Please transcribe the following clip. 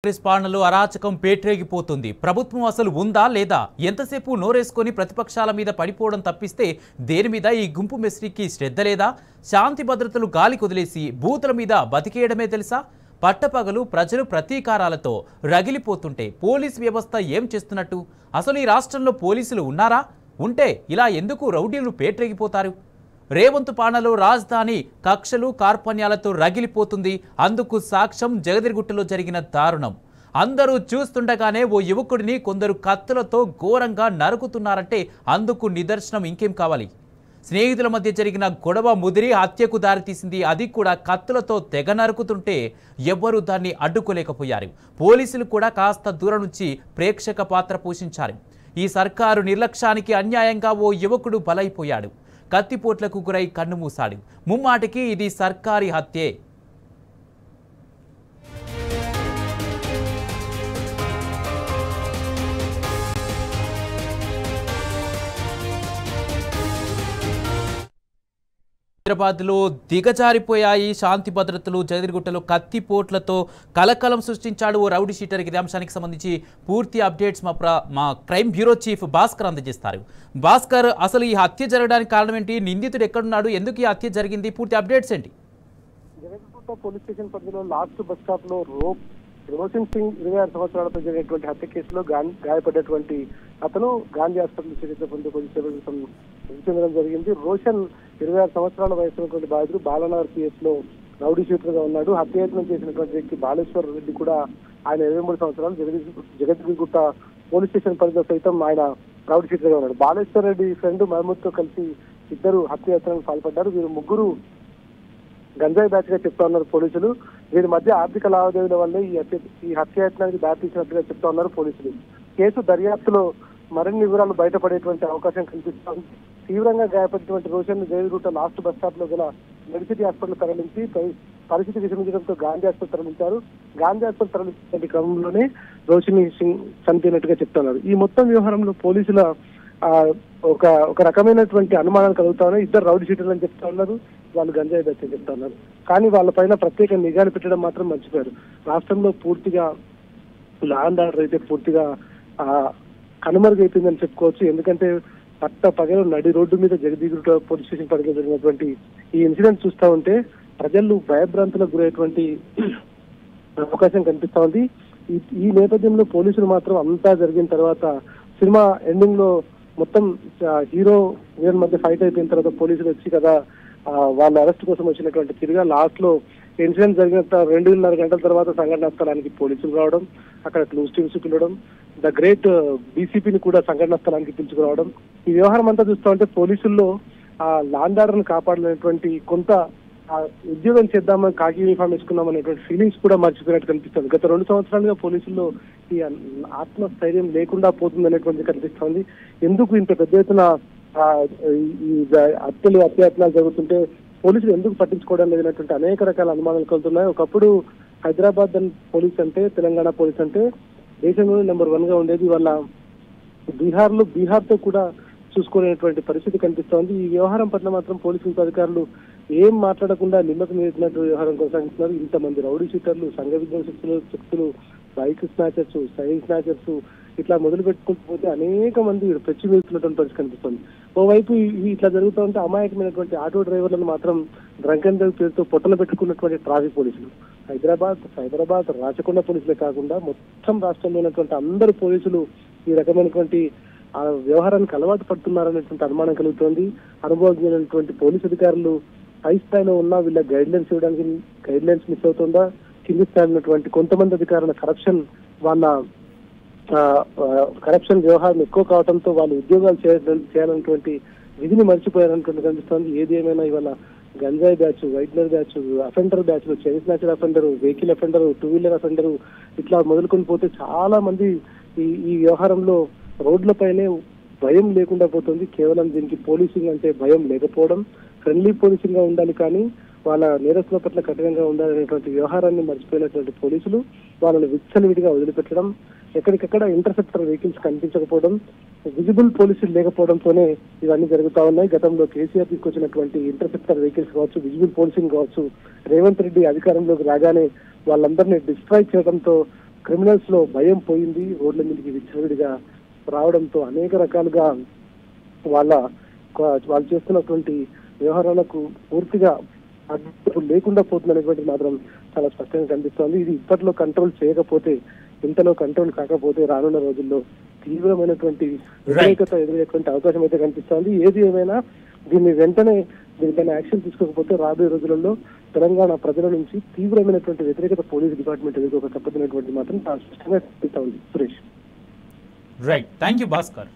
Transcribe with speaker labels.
Speaker 1: కాంగ్రెస్ పాలనలో అరాచకం పేట్రేగిపోతుంది. ప్రభుత్వం అసలు ఉందా లేదా? ఎంతసేపు నోరేసుకొని ప్రతిపక్షాల మీద పడిపోవడం తప్పిస్తే దేని మీద ఈ గుంపు మెస్రీకి శ్రద్ధ లేదా? శాంతి భద్రతలు గాలి కొదిలేసి బూతుల మీద బతికేయడమే తెలుసా? పట్టపగలు ప్రజలు ప్రతీకారాలతో రగిలిపోతుంటే పోలీస్ వ్యవస్థ ఏం చేస్తున్నట్టు? అసలు ఈ రాష్ట్రంలో పోలీసులు ఉన్నారా? ఉంటే ఇలా ఎందుకు రౌడీలు పేట్రేగిపోతారు? రేవంత్ పాలనలో రాజధాని కక్షలు కార్పణ్యాలతో రగిలిపోతుంది. అందుకు సాక్ష్యం జగదిరిగుట్టలో జరిగిన దారుణం. అందరూ చూస్తుండగానే ఓ యువకుడిని కొందరు కత్తులతో ఘోరంగా నరుకుతున్నారంటే అందుకు నిదర్శనం ఇంకేం కావాలి? స్నేహితుల మధ్య జరిగిన గొడవ ముదిరి హత్యకు దారితీసింది. అది కూడా కత్తులతో తెగ నరుకుతుంటే ఎవ్వరూ దాన్ని అడ్డుకోలేకపోయారు. పోలీసులు కూడా కాస్త దూరం నుంచి ప్రేక్షక పాత్ర పోషించారు. ఈ సర్కారు నిర్లక్ష్యానికి అన్యాయంగా ఓ యువకుడు బలైపోయాడు. కత్తిపోట్లకు గురై కన్నుమూశాడు. ముమ్మాటికి ఇది సర్కారీ హత్యే. హైదరాబాద్లో దిగజారిపోయాయి శాంతి భద్రతలు. జగదిరిగుట్టలో కత్తిపోట్లతో కలకలం సృష్టించాడు ఓ రౌడీ షీటర్. ఇదే అంశానికి సంబంధించి పూర్తి అప్డేట్స్ మా క్రైమ్ బ్యూరో చీఫ్ భాస్కర్ అందజేస్తారు. భాస్కర్, అసలు ఈ హత్య జరగడానికి కారణం ఏంటి? నిందితుడు ఎక్కడున్నాడు? ఎందుకు ఈ హత్య జరిగింది? పూర్తి అప్డేట్స్ ఏంటి?
Speaker 2: జగదిరిగుట్ట పోలీస్ స్టేషన్ పరిధిలో లాస్ట్ బస్ స్టాప్ లో రోషన్ సింగ్ 26 సంవత్సరాలతో జరిగినటువంటి హత్య కేసులో గాయపడ్డటువంటి అతను గాంధీ హాస్పిటల్ చికిత్స పొందే చెందడం జరిగింది. రోషన్ 26 సంవత్సరాల వయసున్నటువంటి బాధితుడు బాలనగర్ పిఎస్ లో రౌడీ షీటర్ గా ఉన్నాడు. హత్యాయత్నం చేసినటువంటి వ్యక్తి బాలేశ్వర్ రెడ్డి కూడా ఆయన 23 సంవత్సరాలు జగదిరిగుట్ట పోలీస్ స్టేషన్ పరిధిలో సైతం ఆయన రౌడీ షీటర్ గా ఉన్నాడు. బాలేశ్వర్ రెడ్డి ఫ్రెండ్ మహమూద్ తో కలిసి ఇద్దరు హత్యాయత్నానికి పాల్పడ్డారు. వీరు ముగ్గురు గంజాయి బ్యాచ్ గా చెప్తా ఉన్నారు పోలీసులు. వీరి మధ్య ఆర్థిక లావాదేవీల వల్లే ఈ హత్యాయత్నానికి దారితీసినట్టుగా చెప్తా ఉన్నారు పోలీసులు. కేసు దర్యాప్తులో మరిన్ని వివరాలు బయటపడేటువంటి అవకాశం కనిపిస్తోంది. తీవ్రంగా గాయపడినటువంటి రోషన్ జగదిరిగుట్ట లాస్ట్ బస్ స్టాప్ లో గల మెడిసిటీ హాస్పిటల్ తరలించి పరిస్థితి విషమించడంతో గాంధీ హాస్పిటల్ తరలించారు. గాంధీ హాస్పిటల్ తరలించిన క్రమంలోనే రోషన్ సింగ్ చనిపోయినట్టుగా చెప్తున్నారు. ఈ మొత్తం వ్యవహారంలో పోలీసుల ఒక రకమైనటువంటి అనుమానాలు కలుగుతా ఉన్నాయి. ఇద్దరు రౌడీ షీటర్లు అని చెప్తా ఉన్నారు, వాళ్ళు గంజాయి బ్యాచ్ అని చెప్తా ఉన్నారు. కానీ వాళ్ళ పైన ప్రత్యేక నిఘాలు పెట్టడం మాత్రం మర్చిపోయారు. రాష్ట్రంలో పూర్తిగా లా అండ్ ఆర్డర్ అయితే పూర్తిగా కనుమరుగైపోయిందని చెప్పుకోవచ్చు. ఎందుకంటే పగలు నడి రోడ్డు మీద జగదిరిగుట్ట పోలీస్ స్టేషన్ పరిధిలో జరిగినటువంటి ఈ ఇన్సిడెంట్ చూస్తా ఉంటే ప్రజలు భయభ్రాంతులకు గురయ్యేటువంటి అవకాశం కనిపిస్తా ఉంది. ఈ నేపథ్యంలో పోలీసులు మాత్రం అంతా జరిగిన తర్వాత సినిమా ఎండింగ్ లో మొత్తం హీరో విలన్ మధ్య ఫైట్ అయిపోయిన తర్వాత పోలీసులు వచ్చి కదా వాళ్ళ అరెస్ట్ కోసం వచ్చినటువంటి తిరిగా లాస్ట్ లో ఇన్సిడెంట్ జరిగిన 2.5 గంటల తర్వాత సంఘటనా స్థలానికి పోలీసులు రావడం, అక్కడ క్లూస్ టీమ్స్ పిలవడం, ద గ్రేట్ డీసీపీని కూడా సంఘటనా స్థలానికి పిలుచుకురావడం. ఈ వ్యవహారం అంతా చూస్తా ఉంటే పోలీసుల్లో లా అండ్ ఆర్డర్ ని కాపాడలేనటువంటి కొంత ఉద్యోగం చేద్దామని కాకి యూనిఫామ్ వేసుకున్నాం అనేటువంటి ఫీలింగ్స్ కూడా మర్చిపోయినట్టు కనిపిస్తుంది. గత 2 సంవత్సరాలుగా పోలీసుల్లో ఈ ఆత్మస్థైర్యం లేకుండా పోతుంది అనేటువంటి కనిపిస్తోంది. ఎందుకు ఇంత పెద్ద ఎత్తున ఈ అత్యాయత్నాలు జరుగుతుంటే పోలీసులు ఎందుకు పట్టించుకోవడం లేదనేటువంటి అనేక రకాల అనుమానాలు కలుగుతున్నాయి. ఒకప్పుడు హైదరాబాద్ పోలీస్ అంటే, తెలంగాణ పోలీస్ అంటే దేశంలోనే నెంబర్ 1 గా ఉండేది. వాళ్ళ బీహార్ తో కూడా చూసుకోలేనటువంటి పరిస్థితి కనిపిస్తోంది. ఈ వ్యవహారం పట్ల మాత్రం పోలీసు అధికారులు ఏం మాట్లాడకుండా నిమ్మకు నీటినట్టు వ్యవహారం కొనసాగిస్తున్నారు. ఇంతమంది రౌడీ షీటర్లు, సంఘ విద్రోహ శక్తులు, బైక్ స్నాచర్స్, సైన్స్ స్నాచర్స్ ఇట్లా మొదలు పెట్టుకుంటూ పోతే అనేక మంది పెచ్చి వెళ్తున్నటువంటి పరిస్థితి కనిపిస్తుంది. ఓవైపు ఇట్లా జరుగుతూ ఉంటే అమాయకమైనటువంటి ఆటో డ్రైవర్లను మాత్రం డ్రంక్ అండ్ డ్రైవ్ పేరుతో పొట్టలు పెట్టుకున్నటువంటి ట్రాఫిక్ పోలీసులు, సైబరాబాద్ రాచకొండ పోలీసులే కాకుండా మొత్తం రాష్ట్రంలో ఉన్నటువంటి అందరు పోలీసులు ఈ రకమైనటువంటి వ్యవహారానికి అలవాటు పడుతున్నారనేటువంటి అనుమానం కలుగుతోంది. అనుభవజ్ఞులైనటువంటి పోలీసు అధికారులు పై స్థాయిలో ఉన్న వీళ్ళ గైడ్ లైన్స్ ఇవ్వడానికి గైడ్ లైన్స్ మిస్ అవుతుందా? కింది స్థాయిలో ఉన్నటువంటి కొంతమంది అధికారుల కరప్షన్ వ్యవహారం ఎక్కువ కావడంతో వాళ్ళు ఉద్యోగాలు చేయాలన్నటువంటి విధిని మర్చిపోయారన్నటువంటి కనిపిస్తోంది. ఏది ఏమైనా ఇవాళ గంజాయి batch, whitener batch, offender batch, chain snatcher offender, vehicle offender, 2 wheeler offender ఇట్లా మొదలుకొని పోతే చాలా మంది ఈ వ్యవహారంలో రోడ్లపైనే భయం లేకుండా పోతుంది. కేవలం దీనికి పోలీసింగ్ అంటే భయం లేకపోవడం, ఫ్రెండ్లీ పోలీసింగ్ గా ఉండాలి కానీ వాళ్ళ నేరస్తుల పట్ల కఠినంగా ఉండాలనేటువంటి వ్యవహారాన్ని మర్చిపోయినటువంటి పోలీసులు వాళ్ళని విచ్చలవిడిగా వదిలిపెట్టడం, ఎక్కడికక్కడ ఇంటర్సెప్టర్ వెహికల్స్ కనిపించకపోవడం, విజిబుల్ పోలీసులు లేకపోవడంతోనే ఇవన్నీ జరుగుతా ఉన్నాయి. గతంలో కేసీఆర్ తీసుకొచ్చినటువంటి ఇంటర్సెప్టర్ వెహికల్స్ కావచ్చు, విజిబుల్ పోలీసింగ్ కావచ్చు, రేవంత్ రెడ్డి అధికారంలోకి రాగానే వాళ్ళందరినీ డిస్ట్రాయ్ చేయడంతో క్రిమినల్స్ లో భయం పోయింది. రోడ్ల మీదకి విచ్చలవిడిగా రావడంతో అనేక రకాలుగా వాళ్ళు చేస్తున్నటువంటి వ్యవహారాలకు పూర్తిగా అడ్డు లేకుండా పోతుందనేటువంటి మాత్రం చాలా స్పష్టంగా కనిపిస్తోంది. ఇది ఇప్పట్లో కంట్రోల్ చేయకపోతే, ఇంతలో కంట్రోల్ కాకపోతే రానున్న రోజుల్లో తీవ్రమైనటువంటి వ్యతిరేకత ఎదురయ్యేటువంటి అవకాశం అయితే కనిపిస్తోంది. ఏది ఏమైనా దీనిపైన యాక్షన్ తీసుకోకపోతే రాబోయే రోజులలో తెలంగాణ ప్రజల నుంచి తీవ్రమైనటువంటి వ్యతిరేకత పోలీస్ డిపార్ట్మెంట్ ఎదుర్కోక తప్పదనేటువంటి మాత్రం చాలా స్పష్టంగా కనిపిస్తా ఉంది. Suresh.
Speaker 1: Right, thank you Bhaskar.